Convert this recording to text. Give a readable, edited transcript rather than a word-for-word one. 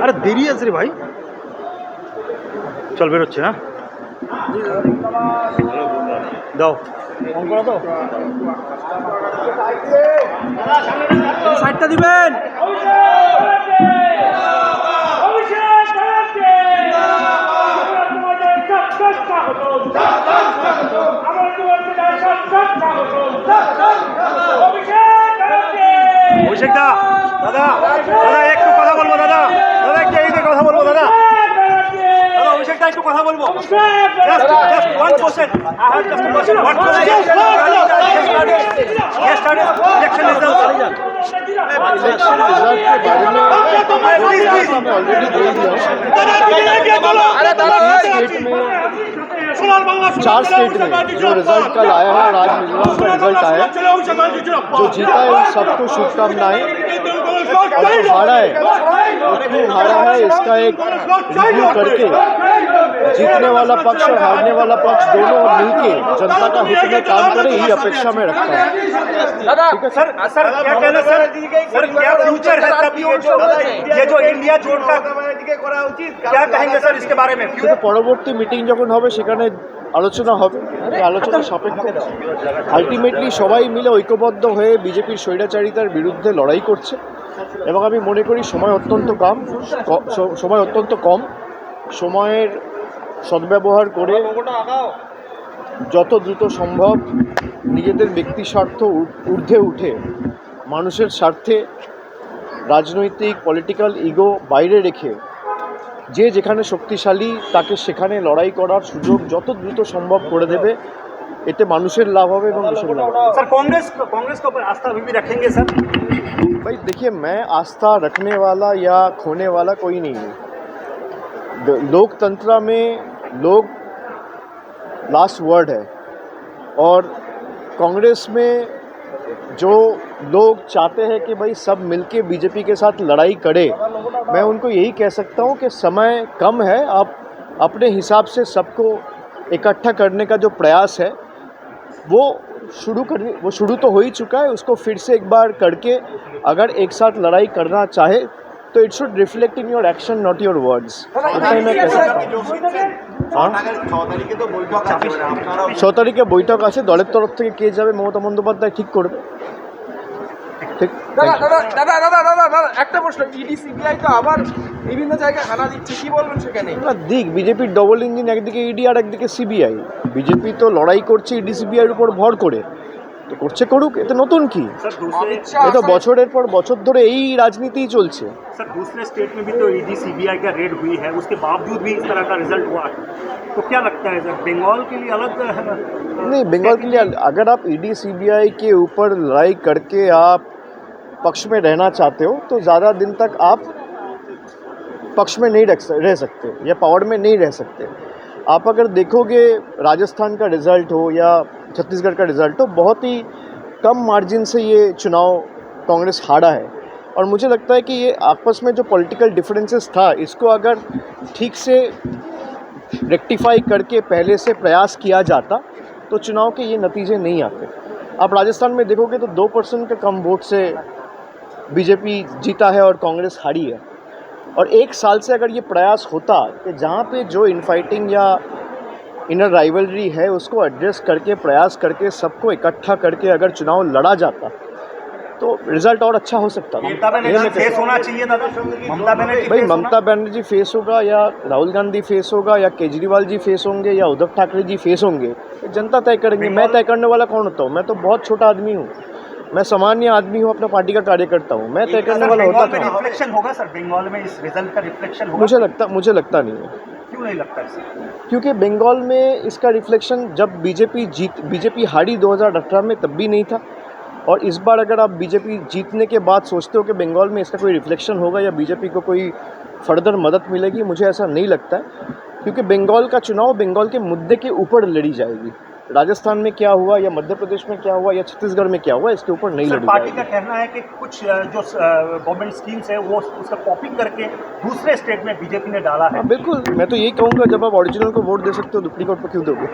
আরে দেরি আছে রে ভাই, চল বেরোচ্ছে না, দাও ফোন করো তো, সাইডটা দিবেন। অভিষেক দা, দাদা দাদা একটু কথা বলবো, দাদা দাদা একটু এই কথা বলবো, দাদা দাদা অভিষেক দা একটু কথা বলবো, just one question, I have just a question, what election results चार स्टेट में जो रिजल्ट कल आया है और आज मिजोरम का रिजल्ट आया है, जो जीता है उन सबको शुभकामनाएं, और जो हारा है वो क्यों हारा है इसका एक रिव्यू करके जीतने वाला पक्ष और हारने वाला पक्ष दोनों मिलके जनता का हित में काम करे, यही अपेक्षा में रखता है। सर सर क्या कहना सर, सर क्या फ्यूचर है तब ये जो इंडिया जोड़ का क्या कहेंगे सर इसके बारे में? পরবর্তী মিটিং যখন হবে সেখানে আলোচনা হবে, এই আলোচনা সাপেক্ষে আলটিমেটলি সবাই মিলে ঐক্যবদ্ধ হয়ে বিজেপির স্বৈরাচারিতার বিরুদ্ধে লড়াই করছে, এবং আমি মনে করি সময় অত্যন্ত কম, সময়ের সদ্ব্যবহার করে যত দ্রুত সম্ভব নিজেদের ব্যক্তি স্বার্থ ঊর্ধ্বে উঠে মানুষের স্বার্থে রাজনৈতিক পলিটিক্যাল ইগো বাইরে রেখে যে যেখানে শক্তিশালী তাকে সেখানে লড়াই করার সুযোগ যত দ্রুত সম্ভব করে দেবে, এতে মানুষের লাভ হবে এবং দেশের লাভ হবে। सर कांग्रेस के ऊपर आस्था अभी भी रखेंगे सर? भाई देखिए, मैं आस्था रखने वाला या खोने वाला कोई नहीं हूँ। लोकतंत्र में लोग लास्ट वर्ड है, और कांग्रेस में जो लोग चाहते हैं कि भाई सब मिलके बीजेपी के साथ लड़ाई करे, मैं उनको यही कह सकता हूँ कि समय कम है, आप अपने हिसाब से सबको इकट्ठा करने का जो प्रयास है वो शुरू तो हो ही चुका है, उसको फिर से एक बार करके अगर एक साथ लड़ाई करना चाहे तो it should reflect in your action not your words. इतना ही मैं कह सकता हूँ। 6 তারিখে বৈঠক আছে, দলের তরফ থেকে কে যাবে মমতা বন্দ্যোপাধ্যায় ঠিক করবে। ঠিক দাদা একটা প্রশ্ন, ইডি সিবিআই তো আবার বিভিন্ন জায়গায় হানা দিচ্ছে, কি বলবেন সেখানে? দিক, বিজেপির ডবল ইঞ্জিন, একদিকে ইডি আর একদিকে সিবিআই। বিজেপি তো লড়াই করছে ইডি সিবিআইয়ের উপর ভর করে, তো করছে করুক, এতে নতুন কি? এ তো বছরের পর বছর ধরে এই রাজনীতিই চলছে। सर दूसरे स्टेट में भी तो ईडी सीबीआई का रेड हुई है, उसके बावजूद भी इस तरह का रिजल्ट हुआ है, तो क्या लगता है सर बंगाल के लिए अलग है? नहीं, बंगाल के लिए अगर आप ईडी सीबीआई के ऊपर लड़ाई करके आप पक्ष में रहना चाहते हो तो ज़्यादा दिन तक आप पक्ष में नहीं रह सकते या पावर में नहीं रह सकते। आप अगर देखोगे राजस्थान का रिज़ल्ट हो या छत्तीसगढ़ का रिज़ल्ट हो, बहुत ही कम मार्जिन से ये चुनाव कांग्रेस हारा है, और मुझे लगता है कि ये आपस में जो पॉलिटिकल डिफरेंसेस था इसको अगर ठीक से रेक्टिफाई करके पहले से प्रयास किया जाता तो चुनाव के ये नतीजे नहीं आते। आप राजस्थान में देखोगे तो 2% के कम वोट से बीजेपी जीता है और कांग्रेस हारी है, और एक साल से अगर ये प्रयास होता कि जहाँ पे जो इनफाइटिंग या इनर राइवलरी है उसको एड्रेस करके प्रयास करके सबको इकट्ठा करके अगर चुनाव लड़ा जाता तो रिजल्ट और अच्छा हो सकता था। फेस होना चाहिए था भाई, ममता बनर्जी फेस होगा या राहुल गांधी फेस होगा या केजरीवाल जी फेस होंगे या उद्धव ठाकरे जी फेस होंगे, जनता तय करेंगे। मैं तय करने वाला कौन होता हूँ? मैं तो बहुत छोटा आदमी हूँ, मैं सामान्य आदमी हूँ, अपना पार्टी का कार्यकर्ता हूँ, मैं तय करने वाला होता था। रिफ्लेक्शन होगा सर बंगाल में, इस रिजल्ट का रिफ्लेक्शन होगा? मुझे लगता नहीं है। क्यों नहीं लगता है? क्योंकि बंगाल में इसका रिफ्लेक्शन जब बीजेपी हारी 2018 में तब भी नहीं था, और इस बार अगर आप बीजेपी जीतने के बाद सोचते हो कि बंगाल में इसका कोई रिफ्लेक्शन होगा या बीजेपी को कोई फर्दर मदद मिलेगी, मुझे ऐसा नहीं लगता है, क्योंकि बंगाल का चुनाव बंगाल के मुद्दे के ऊपर लड़ी जाएगी। राजस्थान में क्या हुआ या मध्य प्रदेश में क्या हुआ या छत्तीसगढ़ में क्या हुआ, इसके ऊपर नहीं लड़ी पार्टी जाएगी। का कहना है कि कुछ जो गवर्नमेंट स्कीम्स है वो उसका कॉपी करके दूसरे स्टेट में बीजेपी ने डाला है। बिल्कुल, मैं तो यही कहूँगा, जब आप ओरिजिनल को वोट दे सकते हो डुप्लीकेट को क्यों दोगे?